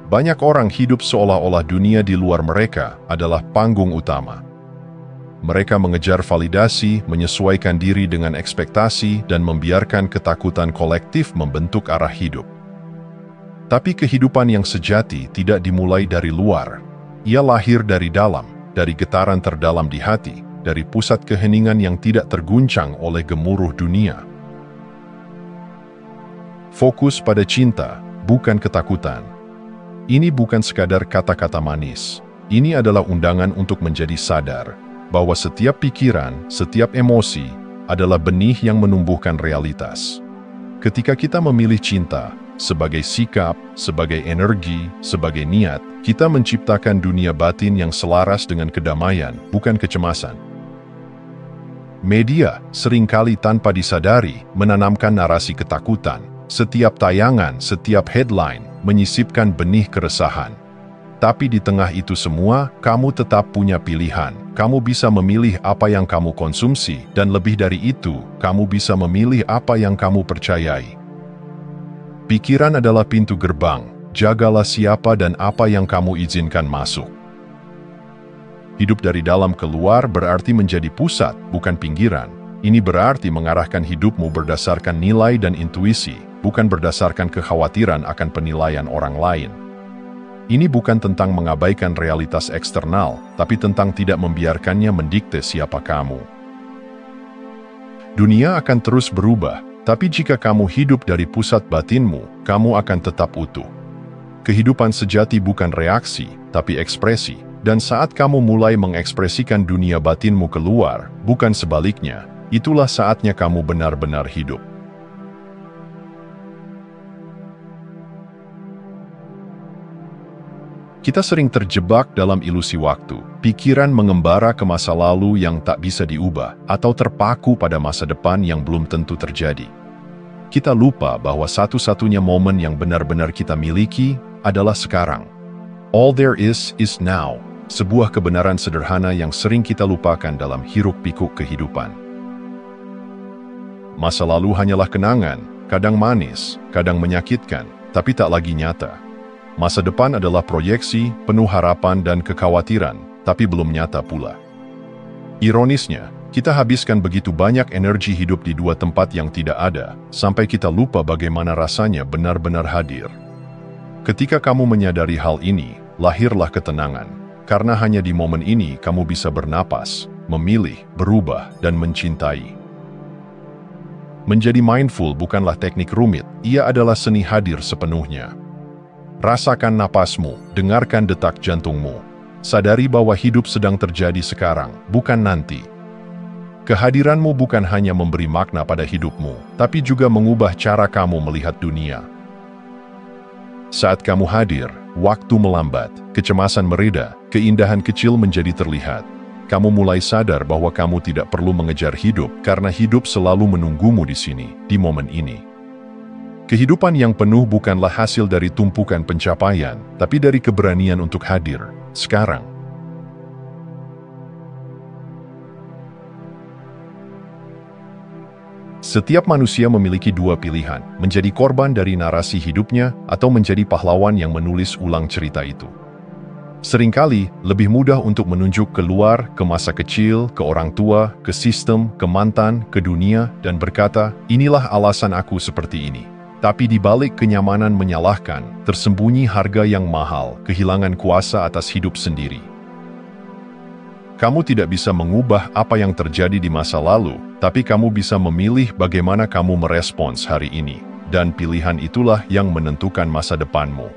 banyak orang hidup seolah-olah dunia di luar mereka adalah panggung utama. Mereka mengejar validasi, menyesuaikan diri dengan ekspektasi, dan membiarkan ketakutan kolektif membentuk arah hidup. Tapi kehidupan yang sejati tidak dimulai dari luar. Ia lahir dari dalam, dari getaran terdalam di hati, dari pusat keheningan yang tidak terguncang oleh gemuruh dunia. Fokus pada cinta, bukan ketakutan. Ini bukan sekadar kata-kata manis. Ini adalah undangan untuk menjadi sadar bahwa setiap pikiran, setiap emosi adalah benih yang menumbuhkan realitas. Ketika kita memilih cinta sebagai sikap, sebagai energi, sebagai niat, kita menciptakan dunia batin yang selaras dengan kedamaian, bukan kecemasan. Media seringkali tanpa disadari menanamkan narasi ketakutan. Setiap tayangan, setiap headline menyisipkan benih keresahan. Tapi di tengah itu semua, kamu tetap punya pilihan. Kamu bisa memilih apa yang kamu konsumsi, dan lebih dari itu, kamu bisa memilih apa yang kamu percayai. Pikiran adalah pintu gerbang. Jagalah siapa dan apa yang kamu izinkan masuk. Hidup dari dalam keluar berarti menjadi pusat, bukan pinggiran. Ini berarti mengarahkan hidupmu berdasarkan nilai dan intuisi, bukan berdasarkan kekhawatiran akan penilaian orang lain. Ini bukan tentang mengabaikan realitas eksternal, tapi tentang tidak membiarkannya mendikte siapa kamu. Dunia akan terus berubah, tapi jika kamu hidup dari pusat batinmu, kamu akan tetap utuh. Kehidupan sejati bukan reaksi, tapi ekspresi. Dan saat kamu mulai mengekspresikan dunia batinmu keluar, bukan sebaliknya, itulah saatnya kamu benar-benar hidup. Kita sering terjebak dalam ilusi waktu, pikiran mengembara ke masa lalu yang tak bisa diubah, atau terpaku pada masa depan yang belum tentu terjadi. Kita lupa bahwa satu-satunya momen yang benar-benar kita miliki adalah sekarang. All there is now, sebuah kebenaran sederhana yang sering kita lupakan dalam hiruk-pikuk kehidupan. Masa lalu hanyalah kenangan, kadang manis, kadang menyakitkan, tapi tak lagi nyata. Masa depan adalah proyeksi, penuh harapan dan kekhawatiran, tapi belum nyata pula. Ironisnya, kita habiskan begitu banyak energi hidup di dua tempat yang tidak ada, sampai kita lupa bagaimana rasanya benar-benar hadir. Ketika kamu menyadari hal ini, lahirlah ketenangan. Karena hanya di momen ini kamu bisa bernapas, memilih, berubah, dan mencintai. Menjadi mindful bukanlah teknik rumit, ia adalah seni hadir sepenuhnya. Rasakan napasmu, dengarkan detak jantungmu. Sadari bahwa hidup sedang terjadi sekarang, bukan nanti. Kehadiranmu bukan hanya memberi makna pada hidupmu, tapi juga mengubah cara kamu melihat dunia. Saat kamu hadir, waktu melambat, kecemasan mereda, keindahan kecil menjadi terlihat. Kamu mulai sadar bahwa kamu tidak perlu mengejar hidup, karena hidup selalu menunggumu di sini, di momen ini. Kehidupan yang penuh bukanlah hasil dari tumpukan pencapaian, tapi dari keberanian untuk hadir, sekarang. Setiap manusia memiliki dua pilihan, menjadi korban dari narasi hidupnya, atau menjadi pahlawan yang menulis ulang cerita itu. Seringkali, lebih mudah untuk menunjuk keluar, ke masa kecil, ke orang tua, ke sistem, ke mantan, ke dunia, dan berkata, inilah alasan aku seperti ini. Tapi di balik kenyamanan menyalahkan, tersembunyi harga yang mahal, kehilangan kuasa atas hidup sendiri. Kamu tidak bisa mengubah apa yang terjadi di masa lalu, tapi kamu bisa memilih bagaimana kamu merespons hari ini. Dan pilihan itulah yang menentukan masa depanmu.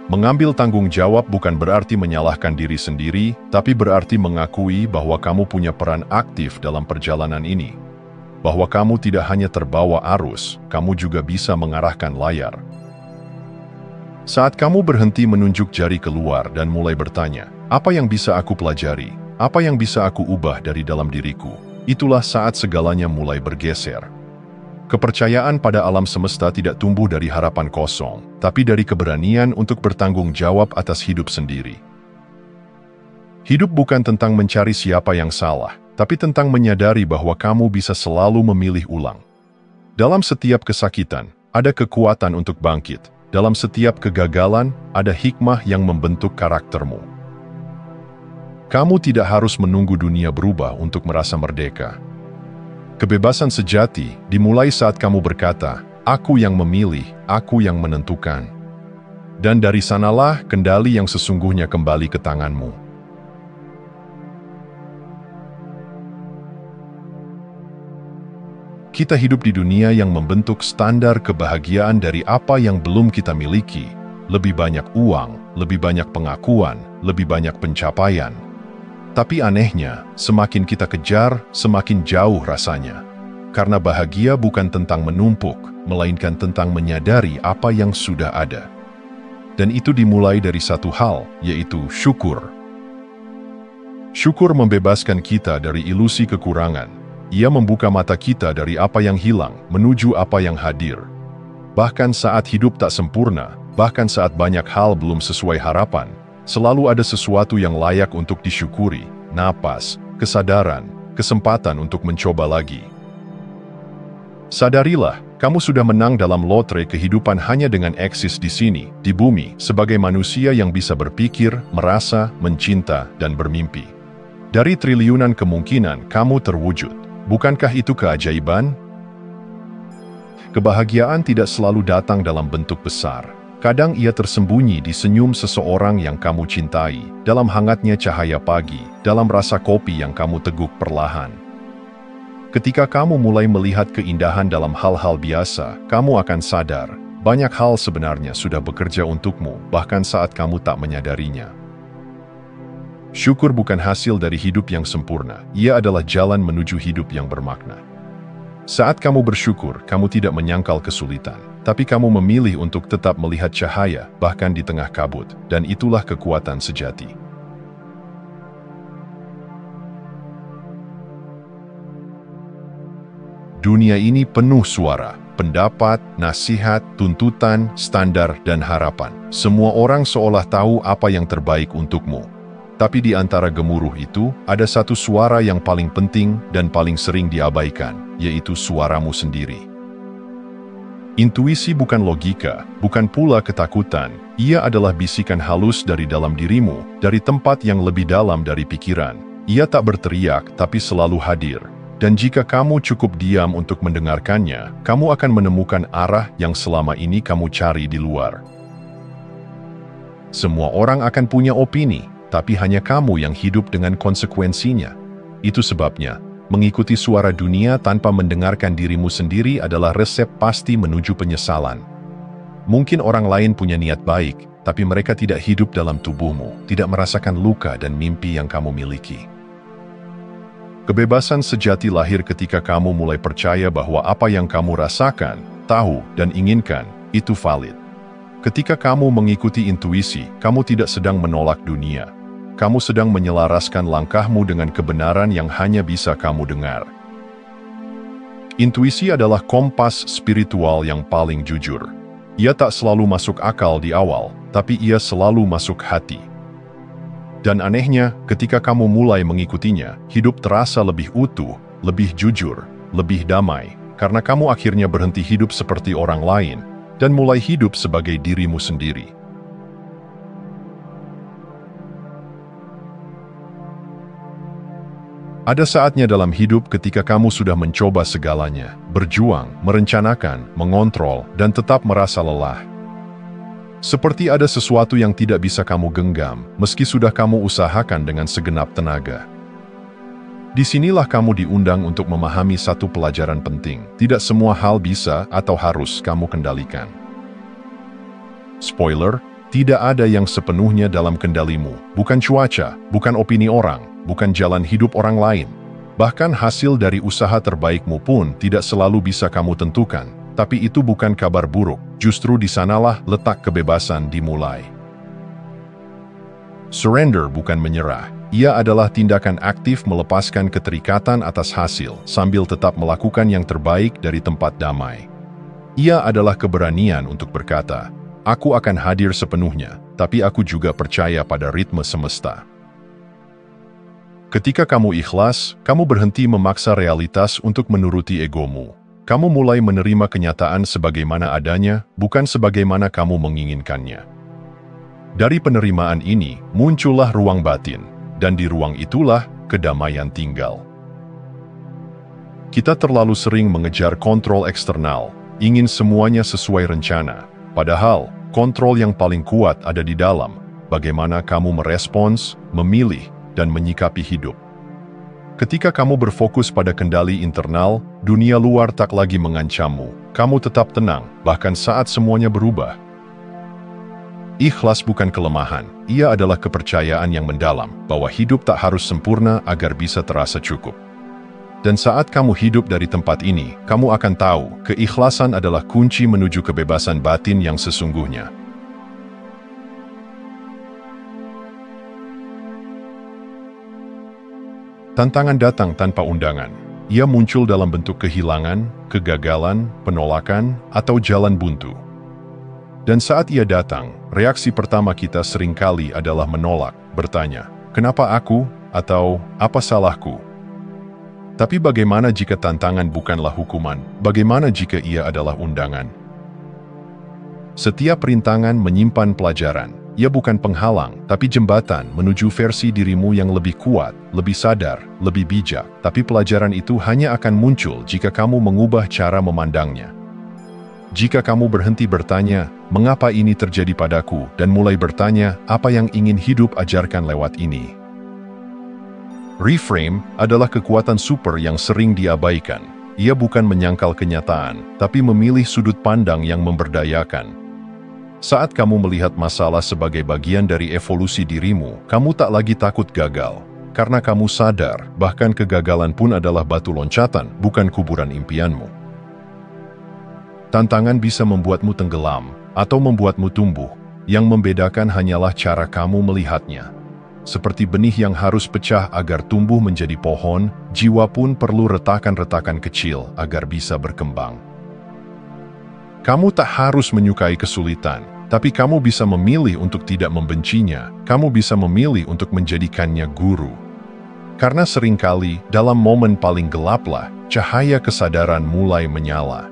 Mengambil tanggung jawab bukan berarti menyalahkan diri sendiri, tapi berarti mengakui bahwa kamu punya peran aktif dalam perjalanan ini. Bahwa kamu tidak hanya terbawa arus, kamu juga bisa mengarahkan layar. Saat kamu berhenti menunjuk jari keluar dan mulai bertanya, apa yang bisa aku pelajari? Apa yang bisa aku ubah dari dalam diriku? Itulah saat segalanya mulai bergeser. Kepercayaan pada alam semesta tidak tumbuh dari harapan kosong, tapi dari keberanian untuk bertanggung jawab atas hidup sendiri. Hidup bukan tentang mencari siapa yang salah, tapi tentang menyadari bahwa kamu bisa selalu memilih ulang. Dalam setiap kesakitan, ada kekuatan untuk bangkit. dalam setiap kegagalan ada hikmah yang membentuk karaktermu. Kamu tidak harus menunggu dunia berubah untuk merasa merdeka. Kebebasan sejati dimulai saat kamu berkata, "Aku yang memilih, aku yang menentukan." Dan dari sanalah kendali yang sesungguhnya kembali ke tanganmu. Kita hidup di dunia yang membentuk standar kebahagiaan dari apa yang belum kita miliki. Lebih banyak uang, lebih banyak pengakuan, lebih banyak pencapaian. Tapi anehnya, semakin kita kejar, semakin jauh rasanya. Karena bahagia bukan tentang menumpuk, melainkan tentang menyadari apa yang sudah ada. Dan itu dimulai dari satu hal, yaitu syukur. Syukur membebaskan kita dari ilusi kekurangan. Ia membuka mata kita dari apa yang hilang, menuju apa yang hadir. Bahkan saat hidup tak sempurna, bahkan saat banyak hal belum sesuai harapan, selalu ada sesuatu yang layak untuk disyukuri, napas, kesadaran, kesempatan untuk mencoba lagi. Sadarilah, kamu sudah menang dalam lotre kehidupan hanya dengan eksis di sini, di bumi, sebagai manusia yang bisa berpikir, merasa, mencinta, dan bermimpi. Dari triliunan kemungkinan, kamu terwujud. Bukankah itu keajaiban? Kebahagiaan tidak selalu datang dalam bentuk besar. Kadang ia tersembunyi di senyum seseorang yang kamu cintai, dalam hangatnya cahaya pagi, dalam rasa kopi yang kamu teguk perlahan. Ketika kamu mulai melihat keindahan dalam hal-hal biasa, kamu akan sadar, banyak hal sebenarnya sudah bekerja untukmu, bahkan saat kamu tak menyadarinya. Syukur bukan hasil dari hidup yang sempurna, ia adalah jalan menuju hidup yang bermakna. Saat kamu bersyukur, kamu tidak menyangkal kesulitan, tapi kamu memilih untuk tetap melihat cahaya, bahkan di tengah kabut, dan itulah kekuatan sejati. Dunia ini penuh suara, pendapat, nasihat, tuntutan, standar, dan harapan. Semua orang seolah tahu apa yang terbaik untukmu. Tapi di antara gemuruh itu, ada satu suara yang paling penting dan paling sering diabaikan, yaitu suaramu sendiri. Intuisi bukan logika, bukan pula ketakutan, ia adalah bisikan halus dari dalam dirimu, dari tempat yang lebih dalam dari pikiran. Ia tak berteriak, tapi selalu hadir. Dan jika kamu cukup diam untuk mendengarkannya, kamu akan menemukan arah yang selama ini kamu cari di luar. Semua orang akan punya opini, tapi hanya kamu yang hidup dengan konsekuensinya. Itu sebabnya, mengikuti suara dunia tanpa mendengarkan dirimu sendiri adalah resep pasti menuju penyesalan. Mungkin orang lain punya niat baik, tapi mereka tidak hidup dalam tubuhmu, tidak merasakan luka dan mimpi yang kamu miliki. Kebebasan sejati lahir ketika kamu mulai percaya bahwa apa yang kamu rasakan, tahu, dan inginkan, itu valid. Ketika kamu mengikuti intuisi, kamu tidak sedang menolak dunia. Kamu sedang menyelaraskan langkahmu dengan kebenaran yang hanya bisa kamu dengar. Intuisi adalah kompas spiritual yang paling jujur. Ia tak selalu masuk akal di awal, tapi ia selalu masuk hati. Dan anehnya, ketika kamu mulai mengikutinya, hidup terasa lebih utuh, lebih jujur, lebih damai, karena kamu akhirnya berhenti hidup seperti orang lain, dan mulai hidup sebagai dirimu sendiri. Ada saatnya dalam hidup ketika kamu sudah mencoba segalanya, berjuang, merencanakan, mengontrol, dan tetap merasa lelah. Seperti ada sesuatu yang tidak bisa kamu genggam, meski sudah kamu usahakan dengan segenap tenaga. Disinilah kamu diundang untuk memahami satu pelajaran penting. Tidak semua hal bisa atau harus kamu kendalikan. Spoiler, tidak ada yang sepenuhnya dalam kendalimu. Bukan cuaca, bukan opini orang, bukan jalan hidup orang lain. Bahkan hasil dari usaha terbaikmu pun tidak selalu bisa kamu tentukan. Tapi itu bukan kabar buruk, justru di sanalah letak kebebasan dimulai. Surrender bukan menyerah. Ia adalah tindakan aktif melepaskan keterikatan atas hasil, sambil tetap melakukan yang terbaik dari tempat damai. Ia adalah keberanian untuk berkata, "Aku akan hadir sepenuhnya, tapi aku juga percaya pada ritme semesta." Ketika kamu ikhlas, kamu berhenti memaksa realitas untuk menuruti egomu. kamu mulai menerima kenyataan sebagaimana adanya, bukan sebagaimana kamu menginginkannya. Dari penerimaan ini, muncullah ruang batin, dan di ruang itulah kedamaian tinggal. Kita terlalu sering mengejar kontrol eksternal, ingin semuanya sesuai rencana, padahal kontrol yang paling kuat ada di dalam, bagaimana kamu merespons, memilih, dan menyikapi hidup. Ketika kamu berfokus pada kendali internal, dunia luar tak lagi mengancammu. Kamu tetap tenang, bahkan saat semuanya berubah. Ikhlas bukan kelemahan, ia adalah kepercayaan yang mendalam bahwa hidup tak harus sempurna agar bisa terasa cukup. Dan saat kamu hidup dari tempat ini, kamu akan tahu keikhlasan adalah kunci menuju kebebasan batin yang sesungguhnya. Tantangan datang tanpa undangan. Ia muncul dalam bentuk kehilangan, kegagalan, penolakan, atau jalan buntu. Dan saat ia datang, reaksi pertama kita seringkali adalah menolak, bertanya, "Kenapa aku?" atau "Apa salahku?" Tapi bagaimana jika tantangan bukanlah hukuman? Bagaimana jika ia adalah undangan? Setiap rintangan menyimpan pelajaran. Ia bukan penghalang, tapi jembatan menuju versi dirimu yang lebih kuat, lebih sadar, lebih bijak. Tapi pelajaran itu hanya akan muncul jika kamu mengubah cara memandangnya. Jika kamu berhenti bertanya, "Mengapa ini terjadi padaku?" dan mulai bertanya, "Apa yang ingin hidup ajarkan lewat ini?" Reframe adalah kekuatan super yang sering diabaikan. Ia bukan menyangkal kenyataan, tapi memilih sudut pandang yang memberdayakan. Saat kamu melihat masalah sebagai bagian dari evolusi dirimu, kamu tak lagi takut gagal. Karena kamu sadar, bahkan kegagalan pun adalah batu loncatan, bukan kuburan impianmu. Tantangan bisa membuatmu tenggelam, atau membuatmu tumbuh. Yang membedakan hanyalah cara kamu melihatnya. Seperti benih yang harus pecah agar tumbuh menjadi pohon, jiwa pun perlu retakan-retakan kecil agar bisa berkembang. Kamu tak harus menyukai kesulitan, tapi kamu bisa memilih untuk tidak membencinya. Kamu bisa memilih untuk menjadikannya guru. Karena seringkali, dalam momen paling gelaplah, cahaya kesadaran mulai menyala.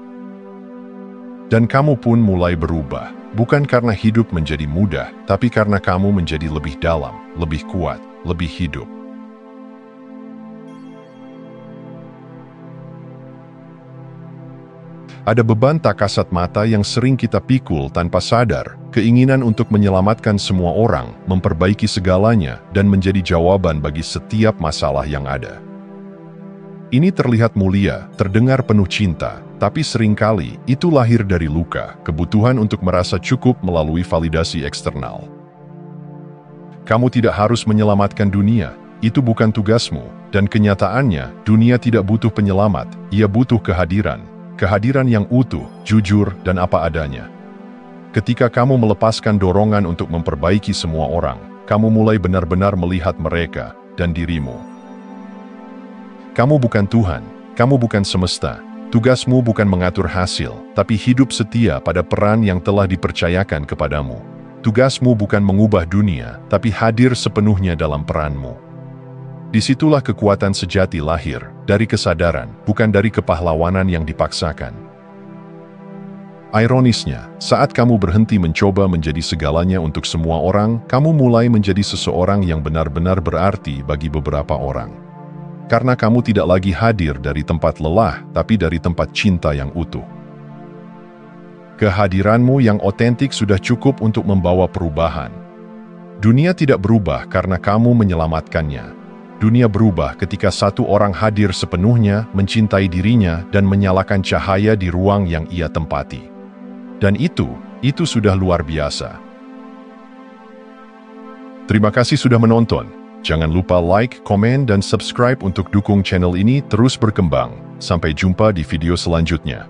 Dan kamu pun mulai berubah, bukan karena hidup menjadi mudah, tapi karena kamu menjadi lebih dalam, lebih kuat, lebih hidup. Ada beban tak kasat mata yang sering kita pikul tanpa sadar, keinginan untuk menyelamatkan semua orang, memperbaiki segalanya, dan menjadi jawaban bagi setiap masalah yang ada. Ini terlihat mulia, terdengar penuh cinta, tapi seringkali itu lahir dari luka, kebutuhan untuk merasa cukup melalui validasi eksternal. Kamu tidak harus menyelamatkan dunia, itu bukan tugasmu, dan kenyataannya, dunia tidak butuh penyelamat, ia butuh kehadiran. Kehadiran yang utuh, jujur, dan apa adanya. Ketika kamu melepaskan dorongan untuk memperbaiki semua orang, kamu mulai benar-benar melihat mereka dan dirimu. Kamu bukan Tuhan, kamu bukan semesta. Tugasmu bukan mengatur hasil, tapi hidup setia pada peran yang telah dipercayakan kepadamu. Tugasmu bukan mengubah dunia, tapi hadir sepenuhnya dalam peranmu. Disitulah kekuatan sejati lahir, dari kesadaran, bukan dari kepahlawanan yang dipaksakan. Ironisnya, saat kamu berhenti mencoba menjadi segalanya untuk semua orang, kamu mulai menjadi seseorang yang benar-benar berarti bagi beberapa orang. Karena kamu tidak lagi hadir dari tempat lelah, tapi dari tempat cinta yang utuh. Kehadiranmu yang otentik sudah cukup untuk membawa perubahan. Dunia tidak berubah karena kamu menyelamatkannya. Dunia berubah ketika satu orang hadir sepenuhnya, mencintai dirinya, dan menyalakan cahaya di ruang yang ia tempati. Dan itu sudah luar biasa. Terima kasih sudah menonton. Jangan lupa like, komen, dan subscribe untuk dukung channel ini terus berkembang. Sampai jumpa di video selanjutnya.